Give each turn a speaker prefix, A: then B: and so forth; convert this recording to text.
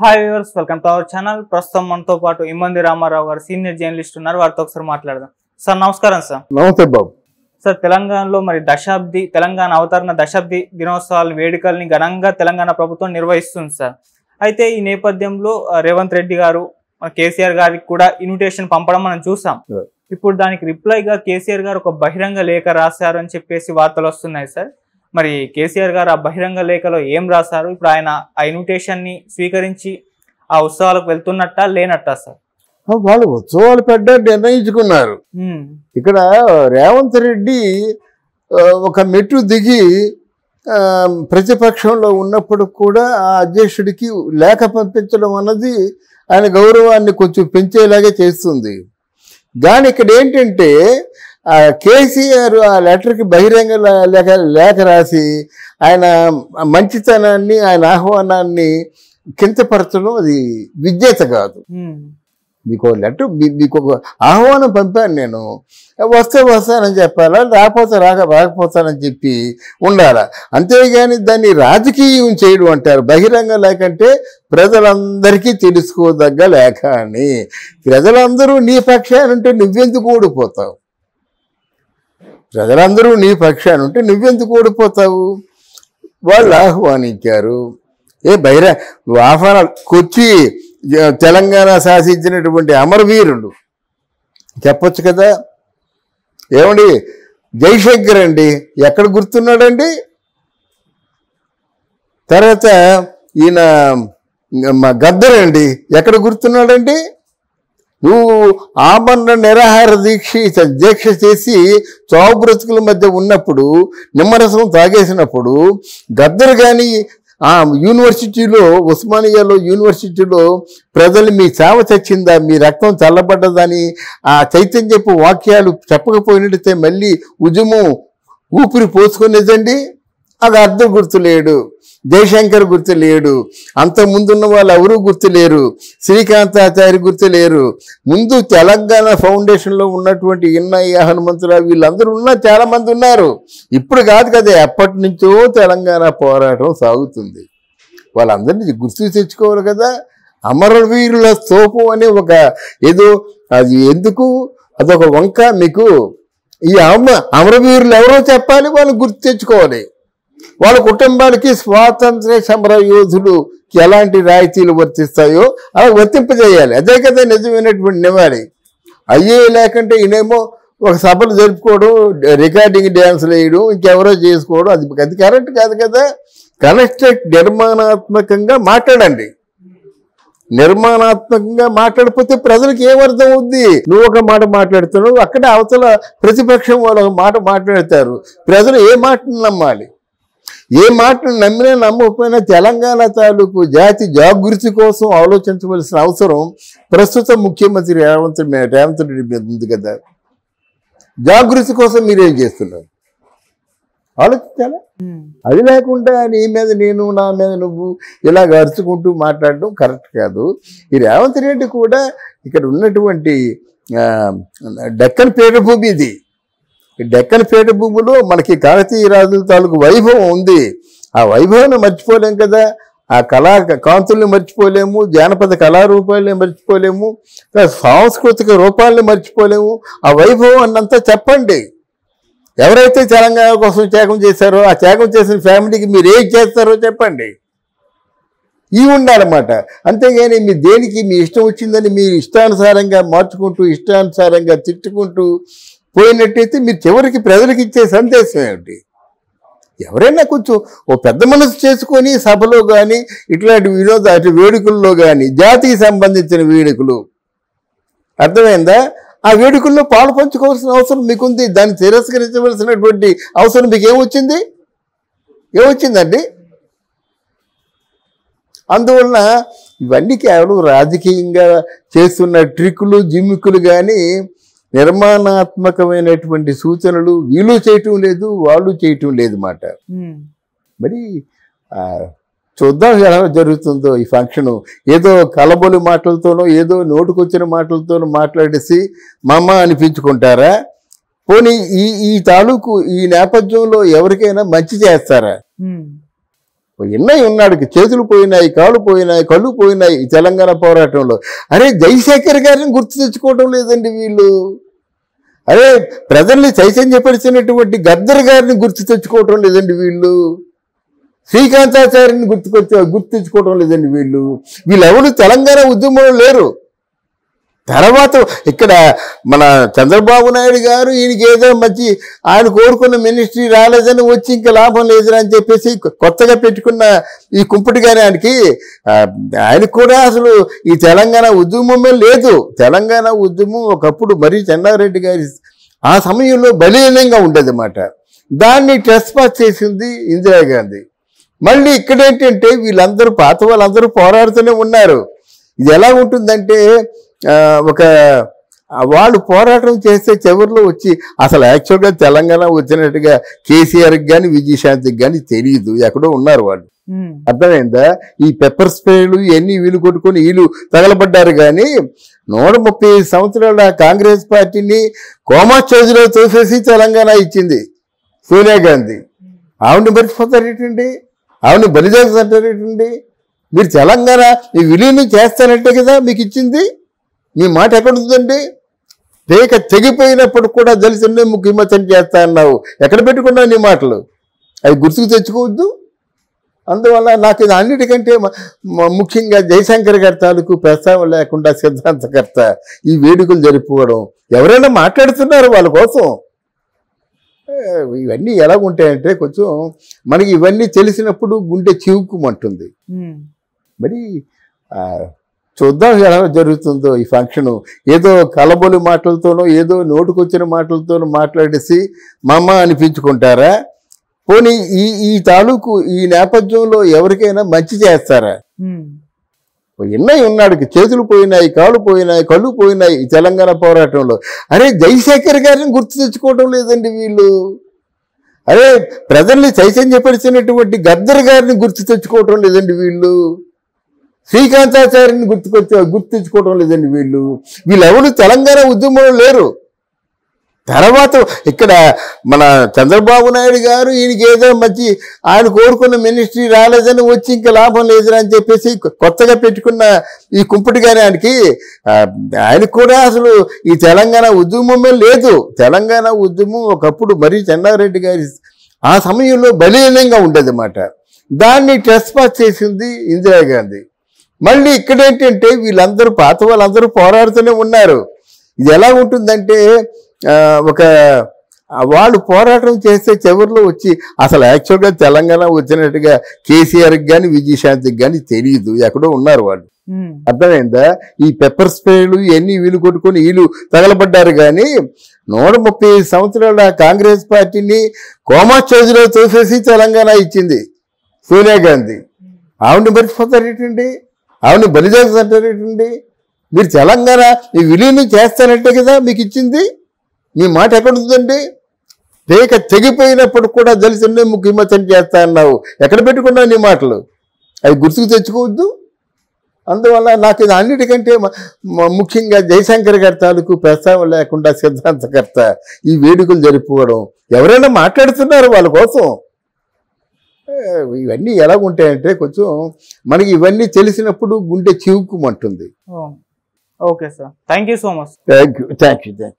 A: Hi viewers, welcome to our channel. ప్రస్తుతం మనతో పాటు ఇమ్మంది రామారావు గారు సీనియర్ జర్నలిస్ట్ ఉన్నారు. వారితో ఒకసారి మాట్లాడదాం. సార్ నమస్కారం. సార్
B: నమస్తే బాబు.
A: సార్, తెలంగాణలో మరి తెలంగాణ అవతరణ దశాబ్ది దినోత్సవాల వేడుకల్ని ఘనంగా తెలంగాణ ప్రభుత్వం నిర్వహిస్తుంది సార్. అయితే ఈ నేపథ్యంలో రేవంత్ రెడ్డి గారు కేసీఆర్ గారికి కూడా ఇన్విటేషన్ పంపడం మనం చూసాం. ఇప్పుడు దానికి రిప్లైగా కేసీఆర్ గారు ఒక బహిరంగ లేఖ రాశారు అని చెప్పేసి వార్తలు వస్తున్నాయి సార్. మరి కేసీఆర్ గారు ఆ బహిరంగ లేఖలో ఏం రాశారు? ఇప్పుడు ఆయన ఆ ఇన్విటేషన్ ని స్వీకరించి ఆ ఉత్సవాలకు వెళ్తున్నట్టా లేనట్టా సార్?
B: వాళ్ళు ఉత్సవాలు పెట్ట నిర్ణయించుకున్నారు. ఇక్కడ రేవంత్ రెడ్డి ఒక మెట్టు దిగి ప్రతిపక్షంలో ఉన్నప్పుడు కూడా ఆ అధ్యక్షుడికి లేఖ పంపించడం అన్నది ఆయన గౌరవాన్ని కొంచెం పెంచేలాగే చేస్తుంది. కానీ ఇక్కడ ఏంటంటే కేసీఆర్ ఆ లెటర్కి బహిరంగ లేఖ రాసి ఆయన మంచితనాన్ని, ఆయన ఆహ్వానాన్ని కించపరచడం అది విజ్ఞత కాదు. మీకు లెటర్, మీకు ఒక ఆహ్వానం పంపాను, నేను వస్తానని చెప్పాలా, రాకపోతానని చెప్పి ఉండాలా. అంతేగాని దాన్ని రాజకీయం చేయడం అంటారు. బహిరంగ లేఖ అంటే ప్రజలందరికీ తెలుసుకోదగ్గ లేఖ అని. ప్రజలందరూ నీ పక్షానంటే నువ్వెందుకు ఓడిపోతావు? ప్రజలందరూ నీ పక్షానుంటే నువ్వెందుకు ఓడిపోతావు? వాళ్ళు ఆహ్వానించారు. నువ్వు ఆహ్వానాలు కొచ్చి తెలంగాణ శాసించినటువంటి అమరవీరులు చెప్పొచ్చు కదా. ఏమండి, జైశంకర్ అండి ఎక్కడ గుర్తున్నాడండి? తర్వాత ఈయన గద్దర్ అండి ఎక్కడ గుర్తున్నాడండి? నువ్వు ఆమరణ నిరాహార దీక్ష చేసి చావు బ్రతుకుల మధ్య ఉన్నప్పుడు, నిమ్మరసం తాగేసినప్పుడు గద్దర్ కానీ ఆ యూనివర్సిటీలో, ఉస్మానియాలో యూనివర్సిటీలో ప్రజలు మీ చావ చచ్చిందా, మీ రక్తం చల్లబడ్డదని ఆ చైతన్యపు వాక్యాలు చెప్పకపోయినట్టయితే మళ్ళీ ఉద్యమం ఊపిరి పోసుకునేదండి. అది అర్థం గుర్తులేడు, జయశంకర్ గుర్తులేడు, అంత ముందున్న వాళ్ళు ఎవరూ గుర్తులేరు, శ్రీకాంతాచారి గుర్తులేరు. ముందు తెలంగాణ ఫౌండేషన్లో ఉన్నటువంటి ఇన్నయ్య, హనుమంతరావు వీళ్ళందరూ చాలా మంది ఉన్నారు. ఇప్పుడు కాదు కదా, ఎప్పటి నుంచో తెలంగాణ పోరాటం సాగుతుంది. వాళ్ళందరినీ గుర్తు తెచ్చుకోవాలి కదా. అమరవీరుల స్తూపం అనే ఒక ఏదో అది ఎందుకు, అదొక వంక. మీకు ఈ అమరవీరులు ఎవరో చెప్పాలి, వాళ్ళు గుర్తు తెచ్చుకోవాలి. వాళ్ళ కుటుంబాలకి స్వాతంత్ర సమర యోధులుకి ఎలాంటి రాయితీలు వర్తిస్తాయో అలా వర్తింపజేయాలి. అదే కదా నిజమైనటువంటి నివాళి. అయ్యే లేకుంటే ఈయనేమో ఒక సభలు జరుపుకోవడం, రికార్డింగ్ డ్యాన్సులు వేయడం, ఇంకెవరో చేసుకోవడం, అది కరెక్ట్ కాదు కదా. నిర్మాణాత్మకంగా మాట్లాడండి. నిర్మాణాత్మకంగా మాట్లాడిపోతే ప్రజలకు ఏమర్థం అవుద్ది? నువ్వు ఒక మాట మాట్లాడుతున్నావు, అక్కడ అవతల ప్రతిపక్షం వాళ్ళు ఒక మాట మాట్లాడతారు. ప్రజలు ఏ మాటను నమ్మాలి? ఏ మాటను నమ్మినా నమ్మకపోయినా తెలంగాణ తాలూకు జాతి జాగృతి కోసం ఆలోచించవలసిన అవసరం ప్రస్తుత ముఖ్యమంత్రి రేవంత్ రెడ్డి మీద ఉంది కదా. జాగృతి కోసం మీరేం చేస్తున్నారు ఆలోచించాలా? అది లేకుండా నీ మీద నేను, నా మీద నువ్వు ఇలాగ అరుచుకుంటూ మాట్లాడడం కరెక్ట్ కాదు. ఈ రేవంత్ రెడ్డి కూడా ఇక్కడ ఉన్నటువంటి డెక్కన్ పీఠభూమి ఇది. డెక్కన్ పీఠభూమిలో మనకి కాకతీయ రాజుల తాలూకు వైభవం ఉంది. ఆ వైభవాన్ని మర్చిపోలేం కదా. ఆ కాంతుల్ని మర్చిపోలేము, జానపద కళారూపాలని మర్చిపోలేము, సాంస్కృతిక రూపాలని మర్చిపోలేము. ఆ వైభవం అన్నంతా చెప్పండి. ఎవరైతే తెలంగాణ కోసం త్యాగం చేశారో ఆ త్యాగం చేసిన ఫ్యామిలీకి మీరు ఏం చేస్తారో చెప్పండి. ఇవి ఉండాలన్నమాట. అంతేగాని మీ దేనికి మీ ఇష్టం వచ్చిందని మీరు ఇష్టానుసారంగా మార్చుకుంటూ, ఇష్టానుసారంగా తిట్టుకుంటూ పోయినట్టయితే మీరు చివరికి ప్రజలకు ఇచ్చే సందేశం ఏమిటి? ఎవరైనా కొంచెం ఓ పెద్ద మనసు చేసుకొని సభలో కానీ ఇట్లాంటి అటు వేడుకల్లో కానీ, జాతికి సంబంధించిన వేడుకలు అర్థమైందా, ఆ వేడుకల్లో పాలు పంచుకోవాల్సిన అవసరం మీకుంది. దాన్ని తిరస్కరించవలసినటువంటి అవసరం మీకు ఏమొచ్చిందండి? అందువలన ఇవన్నీ కేవలం రాజకీయంగా చేస్తున్న ట్రిక్కులు, జిమ్మిక్కులు కానీ నిర్మాణాత్మకమైనటువంటి సూచనలు వీళ్ళు చేయటం లేదు, వాళ్ళు చేయటం లేదు మాట. మరి చూద్దాం ఎలా జరుగుతుందో ఈ ఫంక్షను. ఏదో కలబొలి మాటలతోనో, ఏదో నోటుకొచ్చిన మాటలతోనో మాట్లాడేసి మమ్మ అనిపించుకుంటారా? పోనీ ఈ తాలూకు ఈ నేపథ్యంలో ఎవరికైనా మంచి చేస్తారా? ఎన్నై ఉన్నాడు, చేతులు పోయినాయి, కాళ్ళు పోయినాయి, కళ్ళు పోయినాయి ఈ తెలంగాణ పోరాటంలో. అరే జయశేఖర్ గారిని గుర్తు తెచ్చుకోవడం లేదండి వీళ్ళు. అరే ప్రజల్ని చైతన్యపరిచినటువంటి గద్దర్ గారిని గుర్తు తెచ్చుకోవడం లేదండి వీళ్ళు. శ్రీకాంతాచార్యని గుర్తు తెచ్చుకోవడం లేదండి వీళ్ళు. వీళ్ళెవరు తెలంగాణ ఉద్యమంలో లేరు. తర్వాత ఇక్కడ మన చంద్రబాబు నాయుడు గారు ఈయనకి ఏదో మంచి ఆయన కోరుకున్న మినిస్ట్రీ రాలేదని వచ్చి ఇంకా లాభం లేదని అని చెప్పేసి కొత్తగా పెట్టుకున్న ఈ కుంపటి గారి ఆయనకు కూడా అసలు ఈ తెలంగాణ ఉద్యమమే లేదు. తెలంగాణ ఉద్యమం ఒకప్పుడు మరీ చెన్నారెడ్డి గారి ఆ సమయంలో బలీనంగా ఉండేదన్నమాట. దాన్ని ట్రెస్పాస్ చేసింది ఇందిరాగాంధీ. మళ్ళీ ఇక్కడేంటంటే వీళ్ళందరూ పాత వాళ్ళందరూ పోరాడుతూనే ఉన్నారు. ఇది ఎలా ఉంటుందంటే ఒక వాళ్ళు పోరాటం చేస్తే చివరిలో వచ్చి అసలు యాక్చువల్గా తెలంగాణ వచ్చినట్టుగా కేసీఆర్కి కానీ విజయశాంతికి కానీ తెలియదు, ఎక్కడో ఉన్నారు వాళ్ళు. అర్థమైందా? ఈ పెప్పర్ స్ప్రేలు ఇవన్నీ వీలు కొట్టుకొని వీళ్ళు తగలబడ్డారు. కానీ 135 సంవత్సరాల కాంగ్రెస్ పార్టీని కోమా చేతిలో తోసేసి తెలంగాణ ఇచ్చింది సోనియా గాంధీ. ఆవిడని మర్చిపోతారేటండి, ఆవిడని బలిదానం అంటారేటండి. మీరు తెలంగాణ మీ విలీనం చేస్తానంటే కదా మీకు ఇచ్చింది. మీ మాట ఎక్కడ ఉందండి? పేక తెగిపోయినప్పుడు కూడా దళితుల్ని ముఖ్యమంత్రి చేస్తా అన్నావు, ఎక్కడ పెట్టుకున్నావు నీ మాటలు? అవి గుర్తుకు తెచ్చుకోవద్దు. అందువల్ల నాకు ఇది అన్నిటికంటే ముఖ్యంగా జయశంకర్ గారి తాలూకు ప్రస్తావన లేకుండా సిద్ధాంతకర్త ఈ వేడుకలు జరుపుకోవడం. ఎవరైనా మాట్లాడుతున్నారు వాళ్ళ కోసం. ఇవన్నీ ఎలా ఉంటాయంటే కొంచెం మనకి ఇవన్నీ తెలిసినప్పుడు గుండె చివుకుమంటుంది. మరి చూద్దాం ఎలా జరుగుతుందో ఈ ఫంక్షను. ఏదో కలబొలి మాటలతోనో ఏదో నోటుకొచ్చిన మాటలతోనో మాట్లాడేసి మమ్మ అనిపించుకుంటారా? పోనీ ఈ తాలూకు ఈ నేపథ్యంలో ఎవరికైనా మంచి చేస్తారా? ఎన్నై ఉన్నాడు, చేతులు పోయినాయి, కాళ్ళు పోయినాయి, కళ్ళు పోయినాయి ఈ తెలంగాణ పోరాటంలో. అరే జయశేఖర్ గారిని గుర్తు తెచ్చుకోవడం లేదండి వీళ్ళు. అరే ప్రజల్ని చైతన్యపరిచినటువంటి గద్దర్ గారిని గుర్తు తెచ్చుకోవడం లేదండి వీళ్ళు. శ్రీకాంతాచార్యని గుర్తు తెచ్చుకోవడం లేదండి వీళ్ళు. వీళ్ళెవరు తెలంగాణ ఉద్యమంలో లేరు. తర్వాత ఇక్కడ మన చంద్రబాబు నాయుడు గారు ఈయనకి ఏదో మంచి ఆయన కోరుకున్న మినిస్ట్రీ రాలేదని వచ్చి ఇంకా లాభం లేదని అని చెప్పేసి కొత్తగా పెట్టుకున్న ఈ కుంపటి గారి ఆయనకు కూడా అసలు ఈ తెలంగాణ ఉద్యమమే లేదు. తెలంగాణ ఉద్యమం ఒకప్పుడు మరీ చెన్నారెడ్డి గారి ఆ సమయంలో బలీనంగా ఉండేదన్నమాట. దాన్ని ట్రెస్పాస్ చేసింది ఇందిరాగాంధీ. మళ్ళీ ఇక్కడేంటంటే వీళ్ళందరూ పాత వాళ్ళందరూ పోరాడుతూనే ఉన్నారు. ఇది ఎలా ఉంటుందంటే ఒక వాళ్ళు పోరాటం చేస్తే చివరిలో వచ్చి అసలు యాక్చువల్గా తెలంగాణ వచ్చినట్టుగా కేసీఆర్కి కానీ విజయశాంతికి కానీ తెలియదు, ఎక్కడో ఉన్నారు వాళ్ళు. అర్థమైందా? ఈ పెప్పర్ స్ప్రేలు ఇవన్నీ వీలు కొట్టుకొని వీళ్ళు తగలబడ్డారు. కానీ 135 సంవత్సరాల కాంగ్రెస్ పార్టీని కోమా చేతిలో తోసేసి తెలంగాణ ఇచ్చింది సోనియా గాంధీ. ఆవిడని మర్చిపోతారేటండి, ఆవిడని బలిదానం అంటారేటండి. మీరు తెలంగాణ మీ విలీనం చేస్తానంటే కదా మీకు ఇచ్చింది. మీ మాట ఎక్కడ ఉందండి? పేక తెగిపోయినప్పుడు కూడా దళితుల్ని ముఖ్యమంత్రి చేస్తా అన్నావు, ఎక్కడ పెట్టుకున్నావు నీ మాటలు? అవి గుర్తుకు తెచ్చుకోవద్దు. అందువల్ల నాకు ఇది అన్నిటికంటే ముఖ్యంగా జయశంకర్ గారి తాలూకు ప్రస్తావన లేకుండా సిద్ధాంతకర్త ఈ వేడుకలు జరుపుకోవడం. ఎవరైనా మాట్లాడుతున్నారు వాళ్ళ కోసం. ఇవన్నీ ఎలా ఉంటాయంటే కొంచెం మనకి ఇవన్నీ తెలిసినప్పుడు గుండె చివుకుమంటుంది.
A: Okay sir, thank you so much.
B: Thank you.